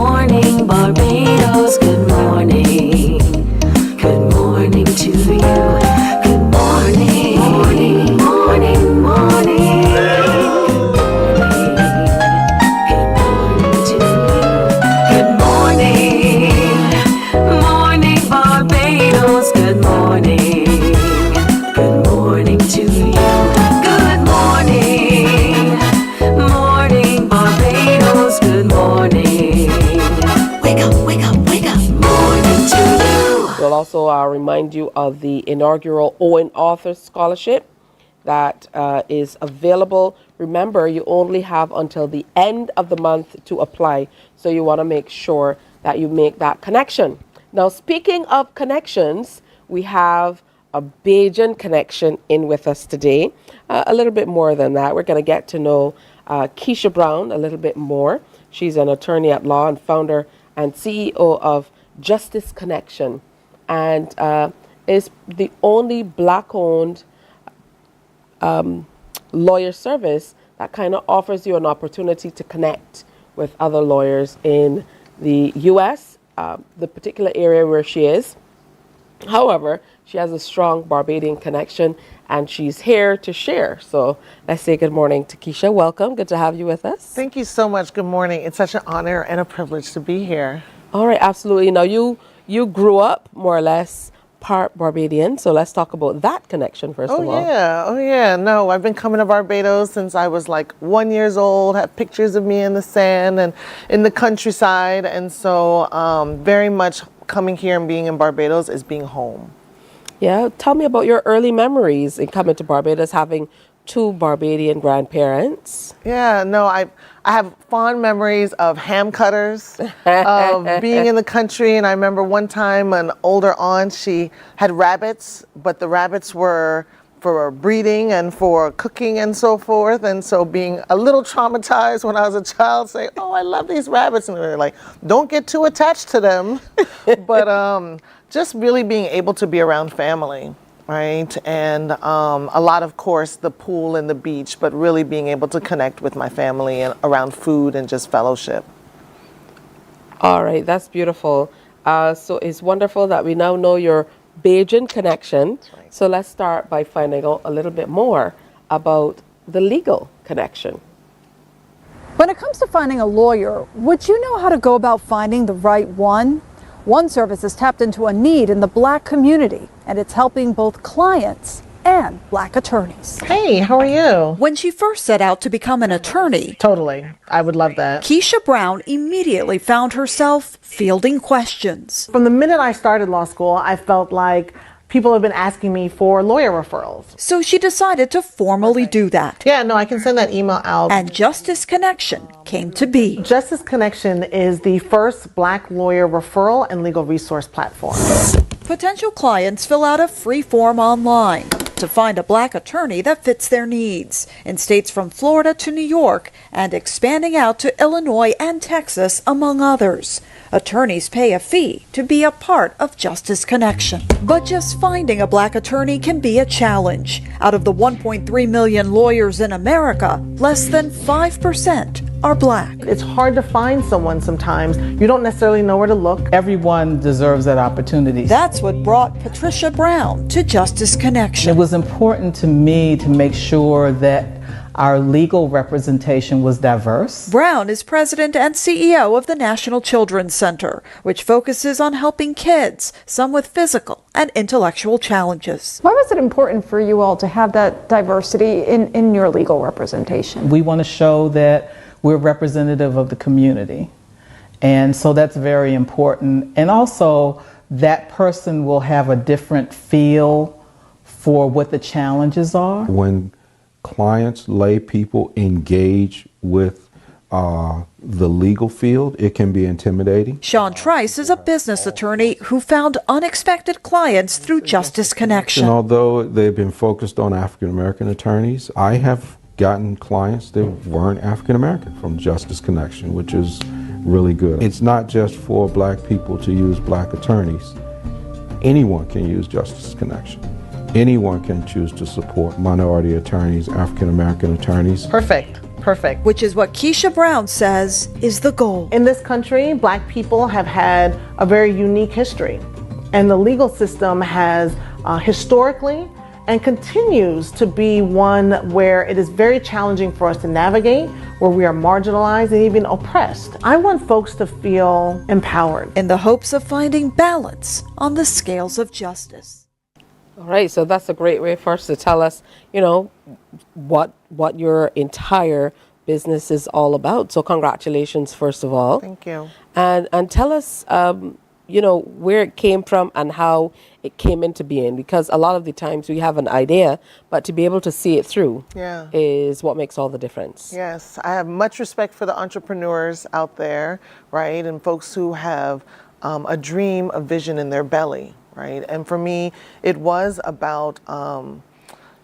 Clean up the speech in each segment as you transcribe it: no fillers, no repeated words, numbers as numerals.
morning, Barbados. Good morning. Good morning to you. Good morning. Morning, morning, morning. Good morning to you. Good morning. Morning, Barbados. Good morning. Good morning to you. Good morning. Morning, Barbados. Good morning. Wake up, wake up, wake up. Morning to you. We'll also remind you of the inaugural Owen Author Scholarship that is available. Remember, you only have until the end of the month to apply, so you want to make sure that you make that connection. Now, speaking of connections, we have a Bajan connection in with us today. A little bit more than that, we're going to get to know Teisha Brown a little bit more. She's an attorney at law and founder and CEO of Justis Connection, and is the only Black-owned lawyer service that kind of offers you an opportunity to connect with other lawyers in the U.S., the particular area where she is. However, she has a strong Barbadian connection, and she's here to share. So let's say good morning to Teisha. Welcome. Good to have you with us. Thank you so much. Good morning. It's such an honor and a privilege to be here. All right, absolutely. Now, you grew up more or less part Barbadian, so let's talk about that connection first of all. Oh yeah. No, I've been coming to Barbados since I was like 1 year old. Have pictures of me in the sand and in the countryside, and so very much coming here and being in Barbados is being home. Yeah, tell me about your early memories in coming to Barbados, having two Barbadian grandparents. Yeah, no, I have fond memories of ham cutters, of being in the country. And I remember one time an older aunt, she had rabbits, but the rabbits were for breeding and for cooking and so forth. And so being a little traumatized when I was a child, saying, oh, I love these rabbits. And they were like, don't get too attached to them. But just really being able to be around family. Right, and a lot, of course, the pool and the beach, but really being able to connect with my family and around food and just fellowship. All right, that's beautiful. So it's wonderful that we now know your Bajan connection. Right. So let's start by finding out a little bit more about the legal connection. When it comes to finding a lawyer, would you know how to go about finding the right one? One service has tapped into a need in the Black community, and it's helping both clients and Black attorneys. Hey, how are you? When she first set out to become an attorney, Totally. I would love that. Teisha Brown immediately found herself fielding questions. From the minute I started law school, I felt like people have been asking me for lawyer referrals. So she decided to formally do that. Yeah, no, I can send that email out. And Justis Connection came to be. Justis Connection is the first Black lawyer referral and legal resource platform. Potential clients fill out a free form online to find a Black attorney that fits their needs in states from Florida to New York and expanding out to Illinois and Texas, among others. Attorneys pay a fee to be a part of Justis Connection. But just finding a Black attorney can be a challenge. Out of the 1.3 million lawyers in America, less than 5% are Black. It's hard to find someone sometimes. You don't necessarily know where to look. Everyone deserves that opportunity. That's what brought Teisha Brown to Justis Connection. It was important to me to make sure that our legal representation was diverse. Brown is president and CEO of the National Children's Center, which focuses on helping kids, some with physical and intellectual challenges. Why was it important for you all to have that diversity in your legal representation? We want to show that we're representative of the community. And so that's very important. And also, that person will have a different feel for what the challenges are. When clients, lay people engage with the legal field, it can be intimidating. Sean Trice is a business attorney who found unexpected clients through Justis Connection. And although they've been focused on African American attorneys, I have gotten clients that weren't African American from Justis Connection, which is really good. It's not just for Black people to use Black attorneys. Anyone can use Justis Connection. Anyone can choose to support minority attorneys, African American attorneys. Perfect. perfect. which is what Keisha Brown says is the goal. In this country, Black people have had a very unique history, and the legal system has historically and continues to be one where it is very challenging for us to navigate, where we are marginalized and even oppressed. I want folks to feel empowered. In the hopes of finding balance on the scales of justice. All right, so that's a great way for us to tell us, what your entire business is all about. So congratulations, first of all. Thank you. And tell us, where it came from and how it came into being, because a lot of the times we have an idea, but to be able to see it through is what makes all the difference. Yes, I have much respect for the entrepreneurs out there, right? And folks who have a dream, a vision in their belly, right? And for me, it was about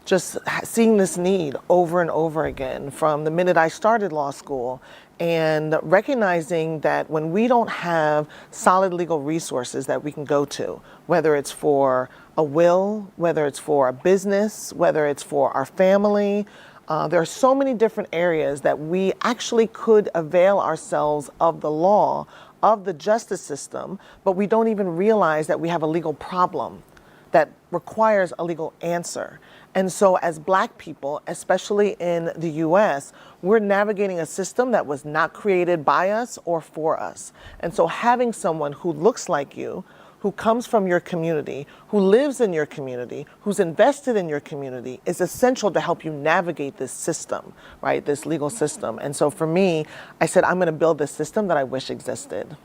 just seeing this need over and over again from the minute I started law school, and recognizing that when we don't have solid legal resources that we can go to, whether it's for a will, whether it's for a business, whether it's for our family, there are so many different areas that we actually could avail ourselves of the law, of the justice system, but we don't even realize that we have a legal problem that requires a legal answer. And so as Black people, especially in the US, we're navigating a system that was not created by us or for us. And so having someone who looks like you, who comes from your community, who lives in your community, who's invested in your community, is essential to help you navigate this system, right? This legal system. And so for me, I said, I'm gonna build this system that I wish existed.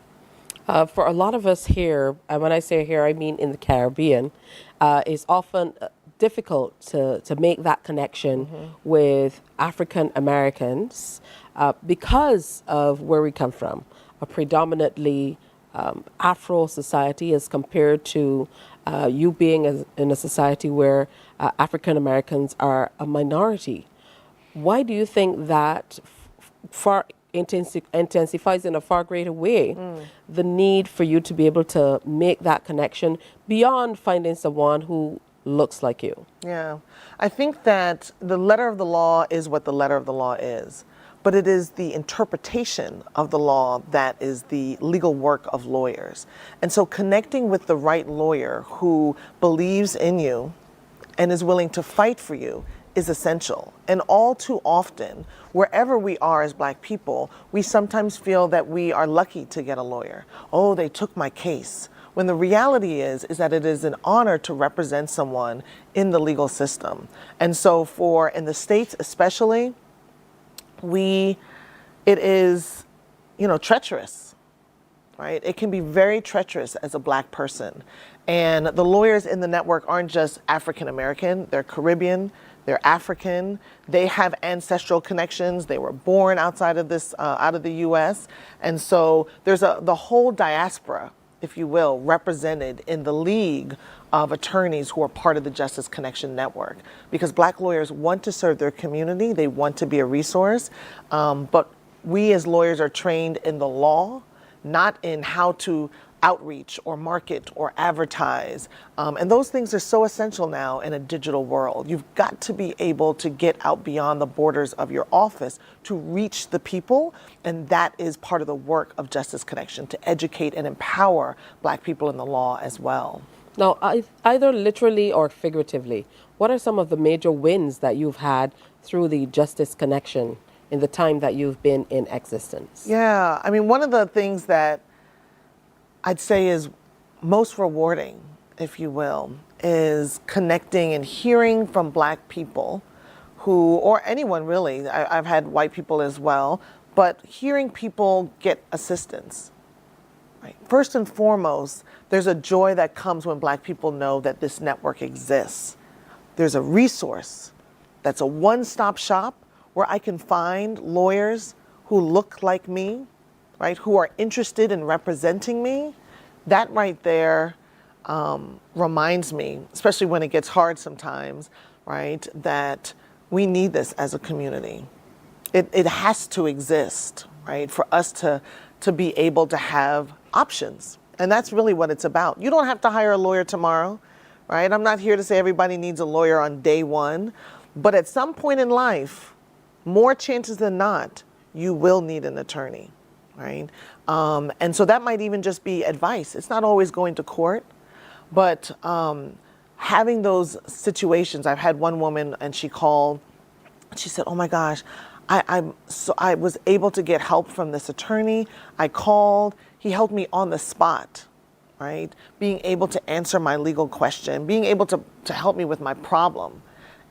For a lot of us here, and when I say here, I mean in the Caribbean, it's often difficult to make that connection with African Americans because of where we come from, a predominantly Afro society as compared to you being in a society where African Americans are a minority. Why do you think that intensifies in a far greater way the need for you to be able to make that connection beyond finding someone who looks like you? Yeah, I think that the letter of the law is what the letter of the law is, but it is the interpretation of the law that is the legal work of lawyers. And so connecting with the right lawyer who believes in you and is willing to fight for you is essential. And all too often, wherever we are as Black people, we sometimes feel that we are lucky to get a lawyer. Oh, they took my case. When the reality is that it is an honor to represent someone in the legal system. And so in the States especially, it is, treacherous, right? It can be very treacherous as a Black person. And the lawyers in the network aren't just African American, they're Caribbean, they're African, they have ancestral connections, they were born outside of out of the US. And so there's the whole diaspora, if you will, represented in the league of attorneys who are part of the Justis Connection network. Because Black lawyers want to serve their community, they want to be a resource, but we as lawyers are trained in the law, not in how to outreach or market or advertise. And those things are so essential now in a digital world. You've got to be able to get out beyond the borders of your office to reach the people. And that is part of the work of Justis Connection, to educate and empower Black people in the law as well. Now, either literally or figuratively, what are some of the major wins that you've had through the Justis Connection in the time that you've been in existence? Yeah, I mean, one of the things that I'd say is most rewarding, if you will, is connecting and hearing from Black people who, or anyone really, I've had white people as well, but hearing people get assistance. Right? First and foremost, there's a joy that comes when Black people know that this network exists. There's a resource that's a one-stop shop where I can find lawyers who look like me, right, who are interested in representing me. That right there reminds me, especially when it gets hard sometimes, right, that we need this as a community. It has to exist, right, for us to be able to have options. And that's really what it's about. You don't have to hire a lawyer tomorrow, right? I'm not here to say everybody needs a lawyer on day one, but at some point in life, more chances than not, you will need an attorney, right? And so that might even just be advice. It's not always going to court, but having those situations. I've had one woman, and she called. She said, "Oh my gosh, I was able to get help from this attorney. I called. He helped me on the spot." Right? Being able to answer my legal question, being able to help me with my problem.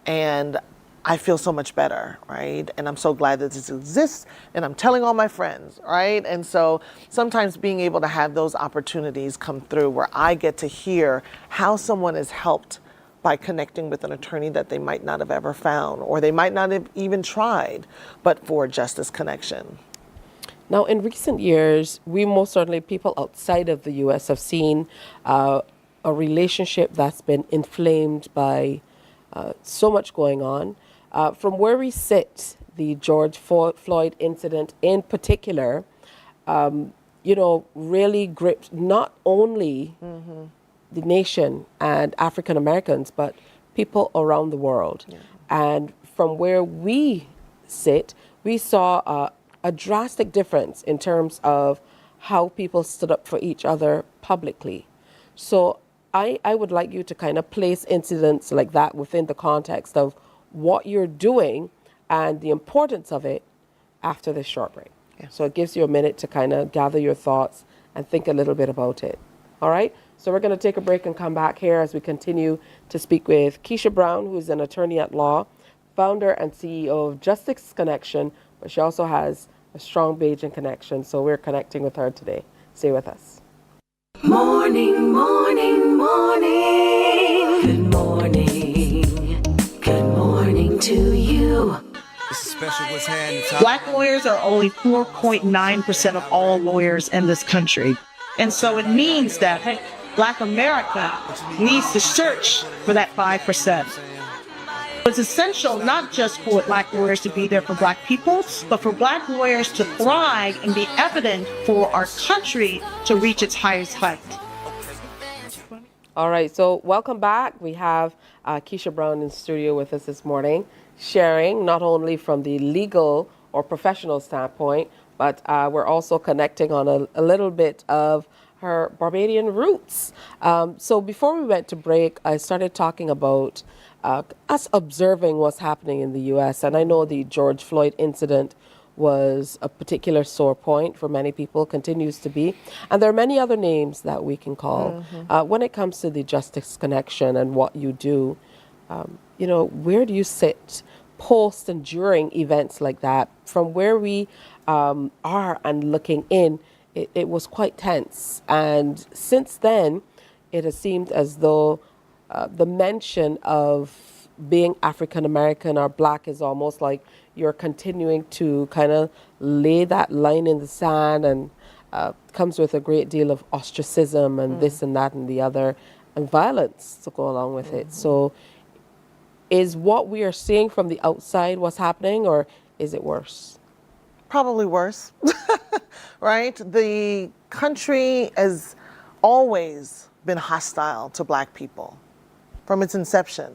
And I feel so much better, right? And I'm so glad that this exists, and I'm telling all my friends, right? And so sometimes being able to have those opportunities come through where I get to hear how someone is helped by connecting with an attorney that they might not have ever found, or they might not have even tried, but for Justis Connection. Now, in recent years, we most certainly, people outside of the U.S., have seen a relationship that's been inflamed by so much going on. From where we sit, the George Floyd incident in particular, really gripped not only the nation and African Americans, but people around the world. Yeah. And from where we sit, we saw a drastic difference in terms of how people stood up for each other publicly. So I would like you to kind of place incidents like that within the context of what you're doing and the importance of it after this short break. Yeah. So it gives you a minute to kind of gather your thoughts and think a little bit about it. All right? So we're going to take a break and come back here as we continue to speak with Teisha Brown, who is an attorney at law, founder and CEO of Justis Connection, but she also has a strong Beijing connection, so we're connecting with her today. Stay with us. Morning, morning, morning. Good morning. Good morning to you. Black lawyers are only 4.9% of all lawyers in this country. And so it means that Black America needs to search for that 5%. It's essential not just for Black lawyers to be there for Black people, but for Black lawyers to thrive and be evident for our country to reach its highest height. All right, so welcome back. We have Teisha Brown in studio with us this morning, sharing not only from the legal or professional standpoint, but we're also connecting on a little bit of her Barbadian roots. So before we went to break, I started talking about us observing what's happening in the U.S. And I know the George Floyd incident was a particular sore point for many people, continues to be. And there are many other names that we can call. When it comes to the Justis Connection and what you do, where do you sit post and during events like that? From where we are and looking in, it was quite tense. And since then, it has seemed as though the mention of being African American or Black is almost like you're continuing to kind of lay that line in the sand, and comes with a great deal of ostracism and this and that and the other, and violence to go along with it. So is what we are seeing from the outside what's happening, or is it worse? Probably worse, right? The country has always been hostile to Black people from its inception,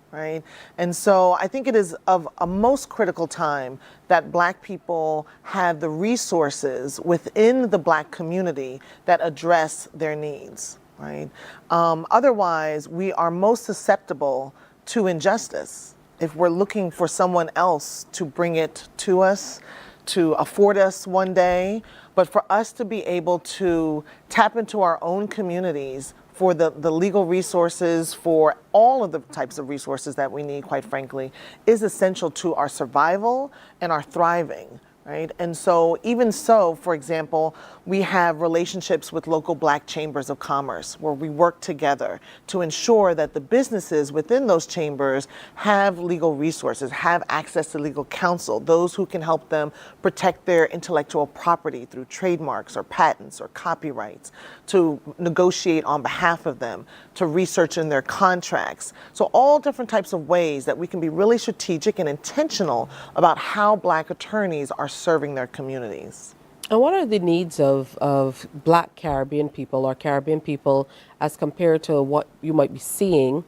right? And so I think it is of a most critical time that Black people have the resources within the Black community that address their needs, right? Otherwise, we are most susceptible to injustice if we're looking for someone else to bring it to us, to afford us one day. But for us to be able to tap into our own communities for the legal resources, for all of the types of resources that we need, quite frankly, is essential to our survival and our thriving, right? And so even so, for example, we have relationships with local Black chambers of commerce where we work together to ensure that the businesses within those chambers have legal resources, have access to legal counsel, those who can help them protect their intellectual property through trademarks or patents or copyrights, to negotiate on behalf of them, to research in their contracts. So all different types of ways that we can be really strategic and intentional about how Black attorneys are serving their communities. And what are the needs of Black Caribbean people or Caribbean people as compared to what you might be seeing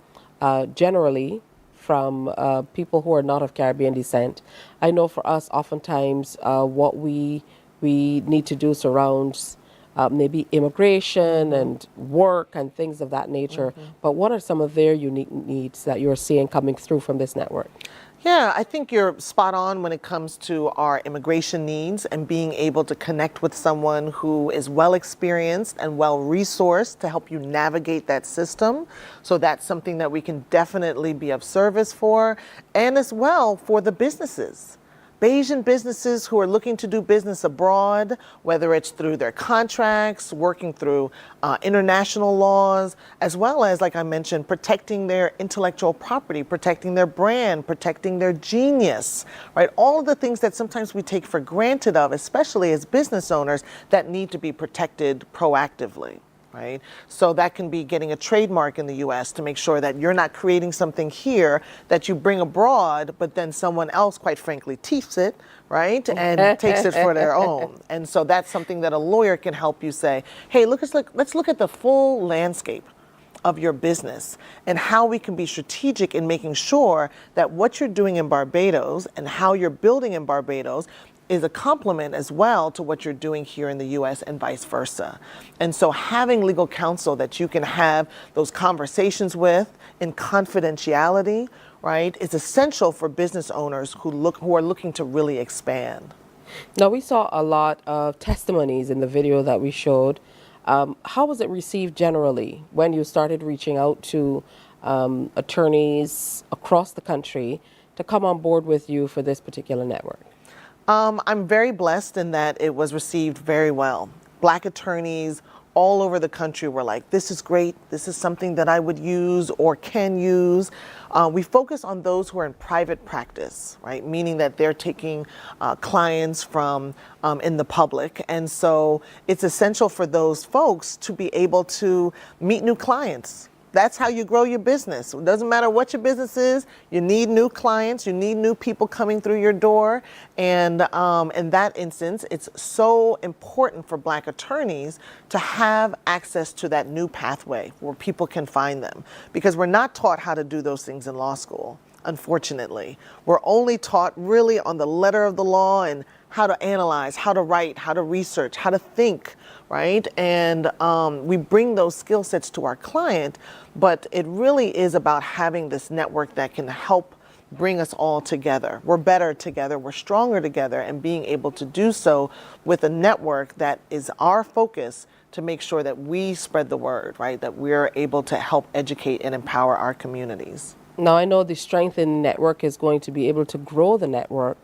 generally from people who are not of Caribbean descent. I know for us, oftentimes, what we need to do surrounds maybe immigration and work and things of that nature. But what are some of their unique needs that you're seeing coming through from this network? Yeah, I think you're spot on when it comes to our immigration needs and being able to connect with someone who is well experienced and well resourced to help you navigate that system. So that's something that we can definitely be of service for, and as well for the businesses. Bayesian businesses who are looking to do business abroad, whether it's through their contracts, working through international laws, as well as, like I mentioned, protecting their intellectual property, protecting their brand, protecting their genius, right? All of the things that sometimes we take for granted of, especially as business owners, that need to be protected proactively. Right? So that can be getting a trademark in the U.S. to make sure that you're not creating something here that you bring abroad, but then someone else, quite frankly, teeps it, right, and takes it for their own. And so that's something that a lawyer can help you say, hey, let's look at the full landscape of your business and how we can be strategic in making sure that what you're doing in Barbados and how you're building in Barbados is a complement as well to what you're doing here in the U.S. and vice versa. And so having legal counsel that you can have those conversations with in confidentiality, right, is essential for business owners who are looking to really expand. Now, we saw a lot of testimonies in the video that we showed. How was it received generally when you started reaching out to attorneys across the country to come on board with you for this particular network? I'm very blessed in that it was received very well. Black attorneys all over the country were like, this is great, this is something that I would use or can use. We focus on those who are in private practice, right? Meaning that they're taking clients from in the public. And so it's essential for those folks to be able to meet new clients. That's how you grow your business. It doesn't matter what your business is. You need new clients. You need new people coming through your door. And in that instance, it's so important for Black attorneys to have access to that new pathway where people can find them. Because we're not taught how to do those things in law school, unfortunately. We're only taught really on the letter of the law and how to analyze, how to write, how to research, how to think, right? And we bring those skill sets to our client, but it really is about having this network that can help bring us all together. We're better together, we're stronger together, and being able to do so with a network that is our focus to make sure that we spread the word, right? That we're able to help educate and empower our communities. Now, I know the strength in the network is going to be able to grow the network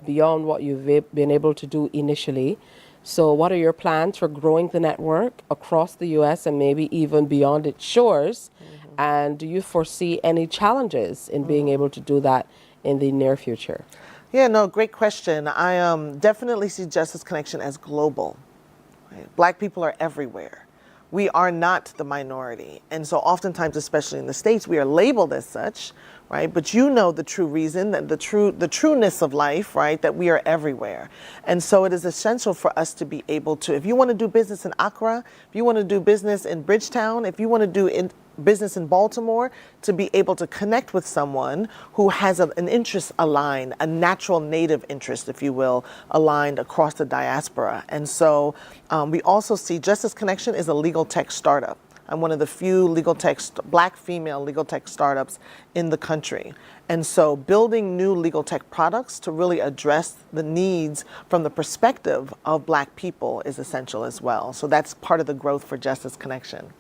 beyond what you've been able to do initially. So what are your plans for growing the network across the U.S. and maybe even beyond its shores? And do you foresee any challenges in being able to do that in the near future? Yeah, no, great question. I definitely see Justis Connection as global. Right? Black people are everywhere. We are not the minority. And so oftentimes, especially in the States, we are labeled as such, right? But you know the true reason, that the trueness of life, right? That we are everywhere. And so it is essential for us to be able to, if you want to do business in Accra, if you want to do business in Bridgetown, if you want to do business in Baltimore, to be able to connect with someone who has an interest aligned, a natural native interest, if you will, aligned across the diaspora. And so we also see Justis Connection is a legal tech startup. I'm one of the few Black female legal tech startups in the country. And so building new legal tech products to really address the needs from the perspective of Black people is essential as well. So that's part of the growth for Justis Connection.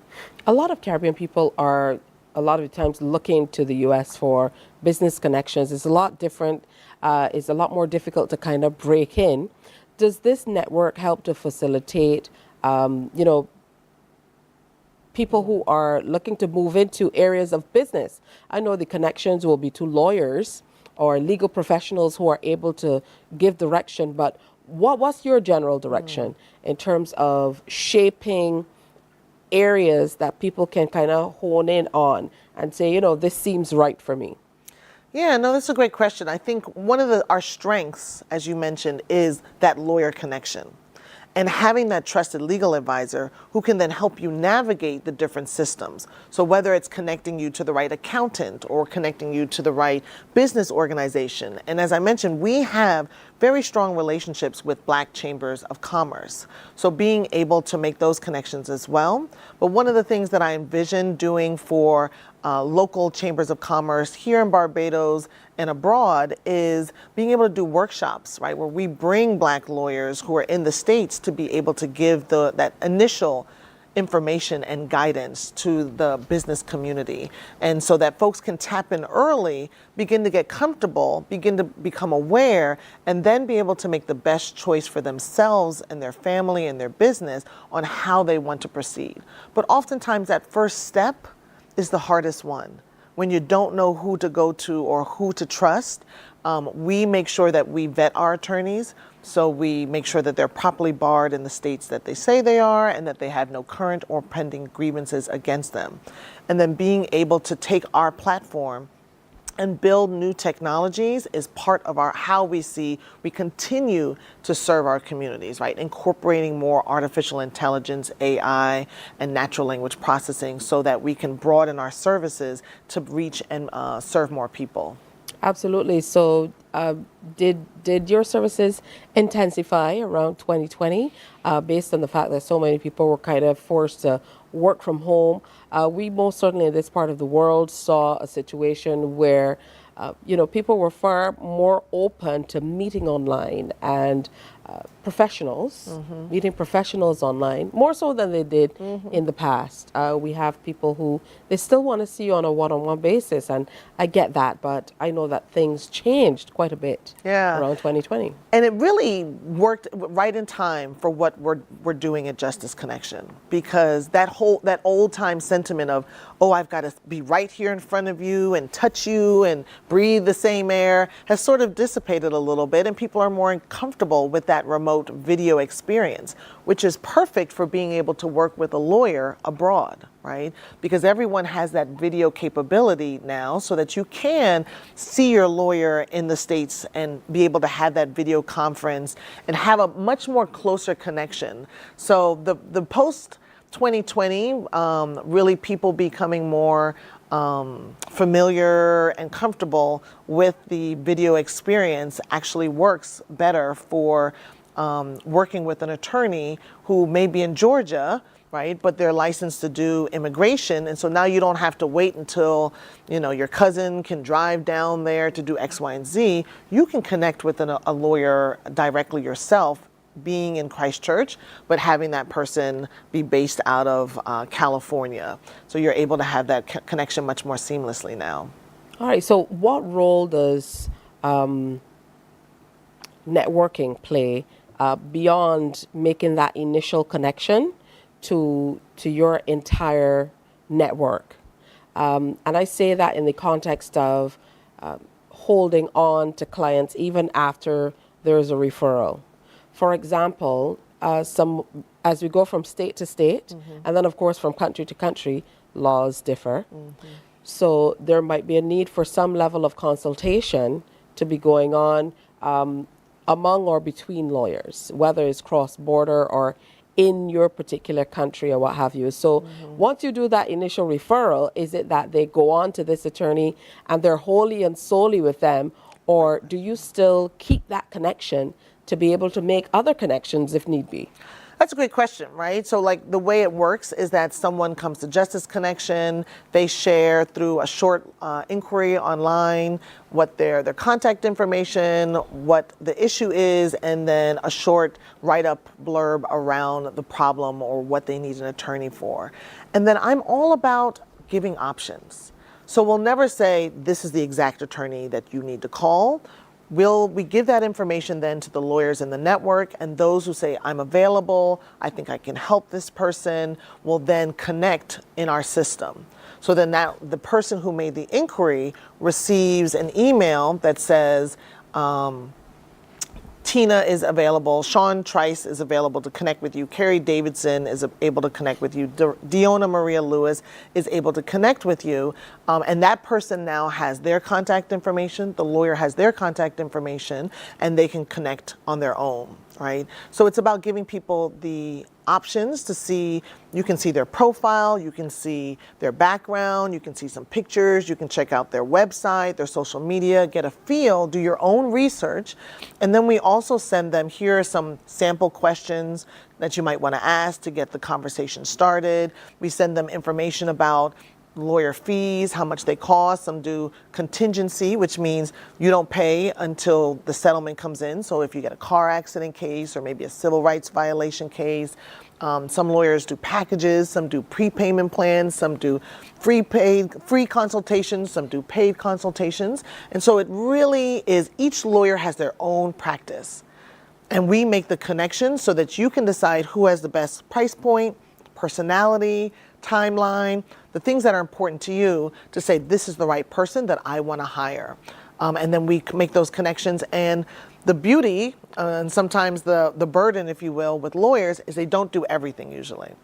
A lot of Caribbean people are a lot of the times looking to the U.S. for business connections. It's a lot different. It's a lot more difficult to kind of break in. Does this network help to facilitate, people who are looking to move into areas of business? I know the connections will be to lawyers or legal professionals who are able to give direction, but what's your general direction in terms of shaping areas that people can kind of hone in on and say, this seems right for me? Yeah, no, that's a great question. I think one of our strengths, as you mentioned, is that lawyer connection. and having that trusted legal advisor who can then help you navigate the different systems. So whether it's connecting you to the right accountant or connecting you to the right business organization. And as I mentioned, we have very strong relationships with Black chambers of commerce. So being able to make those connections as well. But one of the things that I envision doing for local chambers of commerce here in Barbados and abroad is being able to do workshops, right, where we bring Black lawyers who are in the States to be able to give that initial information and guidance to the business community. And so that folks can tap in early, begin to get comfortable, begin to become aware, and then be able to make the best choice for themselves and their family and their business on how they want to proceed. But oftentimes that first step is the hardest one. When you don't know who to go to or who to trust, we make sure that we vet our attorneys. So we make sure that they're properly barred in the states that they say they are and that they have no current or pending grievances against them. And then being able to take our platform and build new technologies is part of how we continue to serve our communities, right? Incorporating more artificial intelligence, AI, and natural language processing so that we can broaden our services to reach and serve more people. Absolutely. So did your services intensify around 2020 based on the fact that so many people were kind of forced to work from home? We most certainly in this part of the world saw a situation where people were far more open to meeting online and meeting professionals online, more so than they did in the past. We have people who, they still want to see you on a one-on-one basis, and I get that, but I know that things changed quite a bit around 2020. And it really worked right in time for what we're doing at Justis Connection, because that old-time sentiment of, oh, I've got to be right here in front of you and touch you and breathe the same air has sort of dissipated a little bit, and people are more comfortable with that remote video experience, which is perfect for being able to work with a lawyer abroad, right? Because everyone has that video capability now so that you can see your lawyer in the States and be able to have that video conference and have a much more closer connection. So the post 2020, really people becoming more familiar and comfortable with the video experience actually works better for working with an attorney who may be in Georgia, right, but they're licensed to do immigration, and so now you don't have to wait until your cousin can drive down there to do X, Y, and Z. You can connect with a lawyer directly yourself, being in Christchurch, but having that person be based out of California. So you're able to have that connection much more seamlessly now. All right, so what role does networking play beyond making that initial connection to your entire network? And I say that in the context of holding on to clients even after there's a referral. For example, as we go from state to state, and then of course from country to country, laws differ. So there might be a need for some level of consultation to be going on among or between lawyers, whether it's cross-border or in your particular country or what have you. So once you do that initial referral, is it that they go on to this attorney and they're wholly and solely with them, or do you still keep that connection to be able to make other connections if need be? That's a great question, right? So like the way it works is that someone comes to Justis Connection, they share through a short inquiry online what their contact information, what the issue is, and then a short write-up blurb around the problem or what they need an attorney for. And then I'm all about giving options. So we'll never say this is the exact attorney that you need to call. We give that information then to the lawyers in the network, and those who say, I'm available, I think I can help this person, will then connect in our system. So then the person who made the inquiry receives an email that says, Tina is available, Sean Trice is available to connect with you, Carrie Davidson is able to connect with you, Diona Maria Lewis is able to connect with you, and that person now has their contact information, the lawyer has their contact information, and they can connect on their own. right? So it's about giving people the options to see. You can see their profile, you can see their background, you can see some pictures, you can check out their website, their social media, get a feel, do your own research. And then we also send them, here are some sample questions that you might want to ask to get the conversation started. We send them information about lawyer fees, how much they cost. Some do contingency, which means you don't pay until the settlement comes in. So if you get a car accident case or maybe a civil rights violation case, some lawyers do packages, some do prepayment plans, some do free consultations, some do paid consultations. And so it really is, each lawyer has their own practice. And we make the connection so that you can decide who has the best price point, personality, timeline, the things that are important to you to say, this is the right person that I want to hire. And then we make those connections. And the beauty, and sometimes the burden, if you will, with lawyers is they don't do everything usually.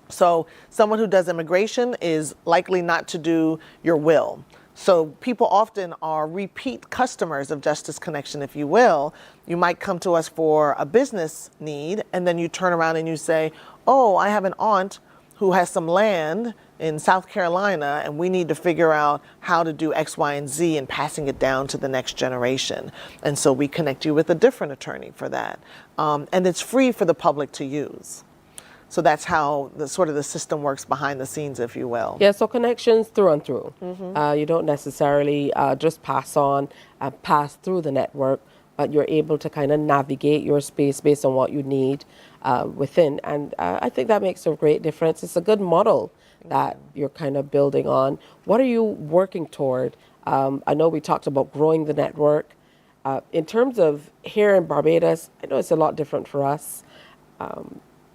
So someone who does immigration is likely not to do your will. So people often are repeat customers of Justis Connection, if you will. You might come to us for a business need, and then you turn around and you say, oh, I have an aunt who has some land in South Carolina, and we need to figure out how to do X, Y, and Z and passing it down to the next generation. And so we connect you with a different attorney for that. And it's free for the public to use. So that's how the sort of the system works behind the scenes, if you will. Yeah, so connections through and through. You don't necessarily just pass through the network, but you're able to kind of navigate your space based on what you need within. And I think that makes a great difference. It's a good model that you're kind of building on. What are you working toward? I know we talked about growing the network. In terms of here in Barbados, I know it's a lot different for us.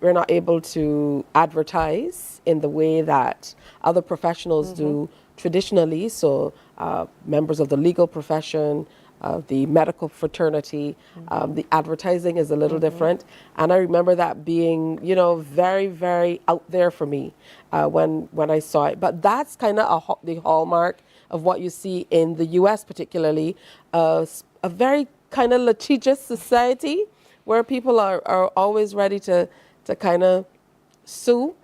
We're not able to advertise in the way that other professionals do traditionally. So members of the legal profession, the medical fraternity, the advertising is a little different. And I remember that being, very, very out there for me when I saw it. But that's kind of the hallmark of what you see in the U.S. particularly, a very kind of litigious society where people are always ready to kind of sue,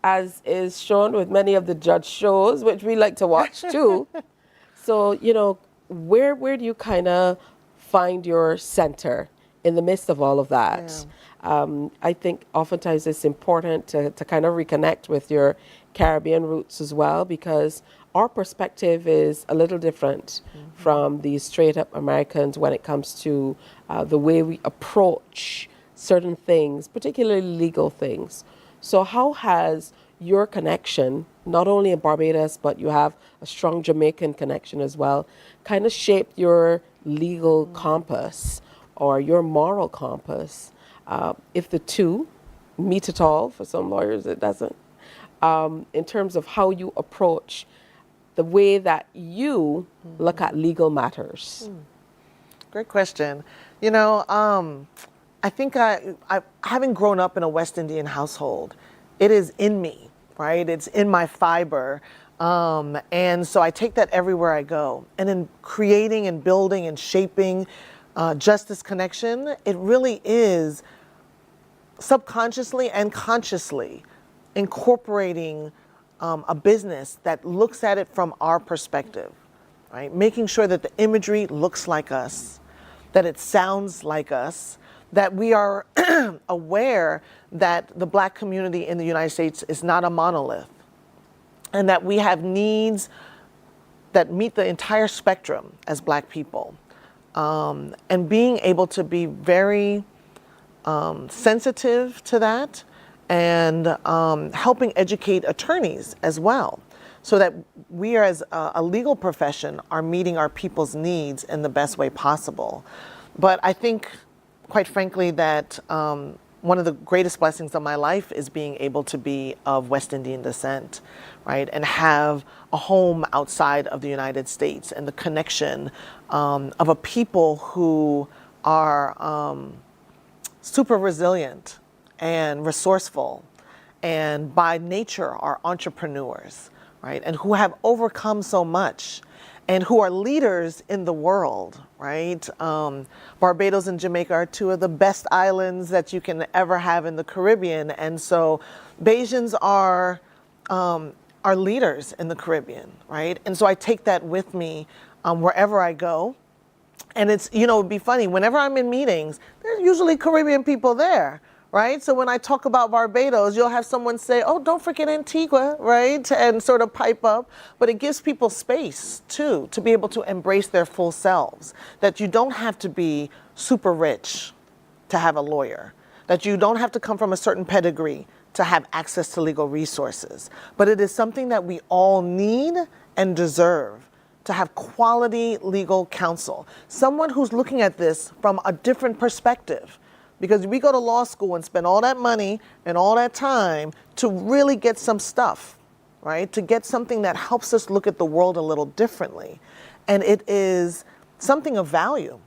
as is shown with many of the judge shows, which we like to watch too. So, where do you kind of find your center in the midst of all of that? Yeah. I think oftentimes it's important to kind of reconnect with your Caribbean roots as well, because our perspective is a little different from the straight up Americans when it comes to the way we approach certain things, particularly legal things. So how has your connection, not only in Barbados, but you have a strong Jamaican connection as well, kind of shaped your legal compass or your moral compass? If the two meet at all, for some lawyers it doesn't, in terms of how you approach the way that you look at legal matters. Great question. I think having grown up in a West Indian household, it is in me, right? It's in my fiber. And so I take that everywhere I go. And in creating and building and shaping Justis Connection, it really is subconsciously and consciously incorporating a business that looks at it from our perspective, right? Making sure that the imagery looks like us, that it sounds like us, that we are aware that the Black community in the United States is not a monolith, and that we have needs that meet the entire spectrum as Black people. And being able to be very sensitive to that, and helping educate attorneys as well, so that we as a legal profession are meeting our people's needs in the best way possible. But I think, quite frankly, that one of the greatest blessings of my life is being able to be of West Indian descent, right? And have a home outside of the United States, and the connection of a people who are super resilient and resourceful, and by nature are entrepreneurs, right? And who have overcome so much. and who are leaders in the world, right? Barbados and Jamaica are two of the best islands that you can ever have in the Caribbean. And so Bajans are leaders in the Caribbean, right? And so I take that with me wherever I go. And it's, you know, it'd be funny, whenever I'm in meetings, there's usually Caribbean people there, right? So when I talk about Barbados, you'll have someone say, oh, don't forget Antigua, right? And sort of pipe up. But it gives people space, too, to be able to embrace their full selves. That you don't have to be super rich to have a lawyer. That you don't have to come from a certain pedigree to have access to legal resources. But it is something that we all need and deserve, to have quality legal counsel. Someone who's looking at this from a different perspective. Because we go to law school and spend all that money and all that time to really get some stuff, right? To get something that helps us look at the world a little differently. And it is something of value,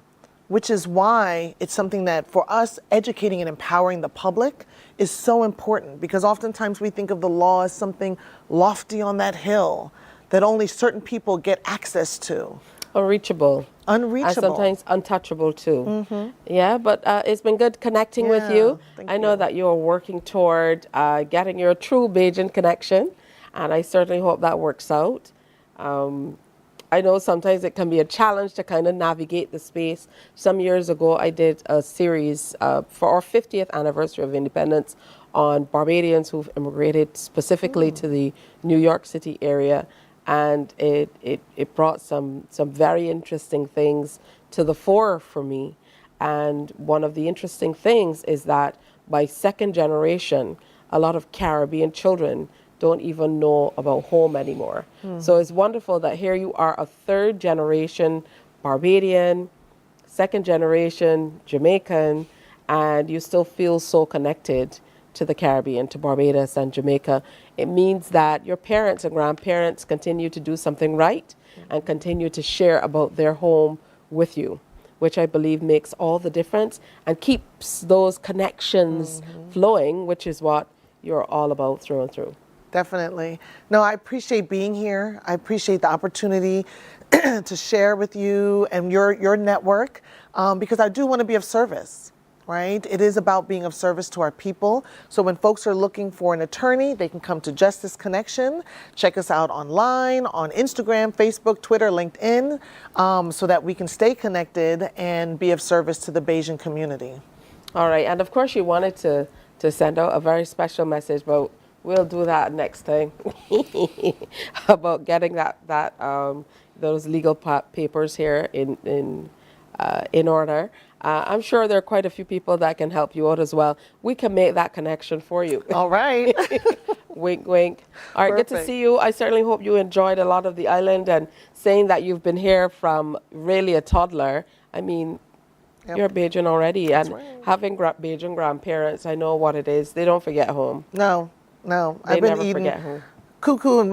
which is why it's something that for us, educating and empowering the public is so important. Because oftentimes we think of the law as something lofty on that hill that only certain people get access to. Unreachable. Unreachable. And sometimes untouchable too. Yeah, but it's been good connecting with you. Thank I know that you're working toward getting your true Bajan connection, and I certainly hope that works out. I know sometimes it can be a challenge to kind of navigate the space. Some years ago, I did a series for our 50th anniversary of independence on Barbadians who've immigrated specifically to the New York City area. And it brought some very interesting things to the fore for me. And one of the interesting things is that by second generation, a lot of Caribbean children don't even know about home anymore. So it's wonderful that here you are, a third generation Barbadian, second generation Jamaican, and you still feel so connected to the Caribbean, to Barbados and Jamaica. It means that your parents and grandparents continue to do something right and continue to share about their home with you, which I believe makes all the difference and keeps those connections flowing, which is what you're all about through and through. Definitely. No, I appreciate being here. I appreciate the opportunity to share with you and your network, because I do want to be of service. Right? It is about being of service to our people. So when folks are looking for an attorney, they can come to Justis Connection. Check us out online, on Instagram, Facebook, Twitter, LinkedIn, so that we can stay connected and be of service to the Bajan community. All right. And of course, you wanted to send out a very special message, but we'll do that next time about getting those legal papers here in order. I'm sure there are quite a few people that can help you out as well. We can make that connection for you. All right. Wink, wink. All right, Perfect. good to see you. I certainly hope you enjoyed a lot of the island, and saying that you've been here from really a toddler. I mean, you're Bajan already, and having Bajan grandparents, I know what it is. They don't forget home. No. They I've been never eating forget home. cuckoo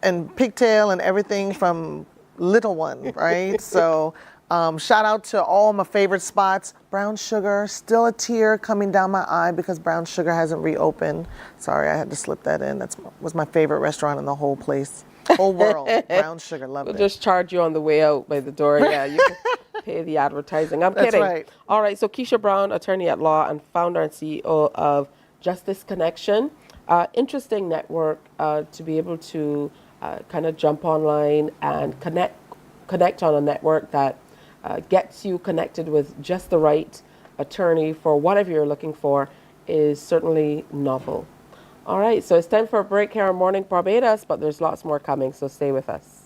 and pigtail and everything from little one, right? So shout out to all my favorite spots. Brown Sugar, still a tear coming down my eye because Brown Sugar hasn't reopened. Sorry, I had to slip that in. Was my favorite restaurant in the whole place, whole world. Brown Sugar, loved We'll it. just charge you on the way out by the door. Yeah, you can pay the advertising. I'm That's kidding. right. All right, so Keisha Brown, attorney at law and founder and CEO of Justis Connection. Interesting network to be able to kind of jump online and connect on a network that gets you connected with just the right attorney for whatever you're looking for is certainly novel. All right, so it's time for a break here on Morning Barbados, but there's lots more coming, so stay with us.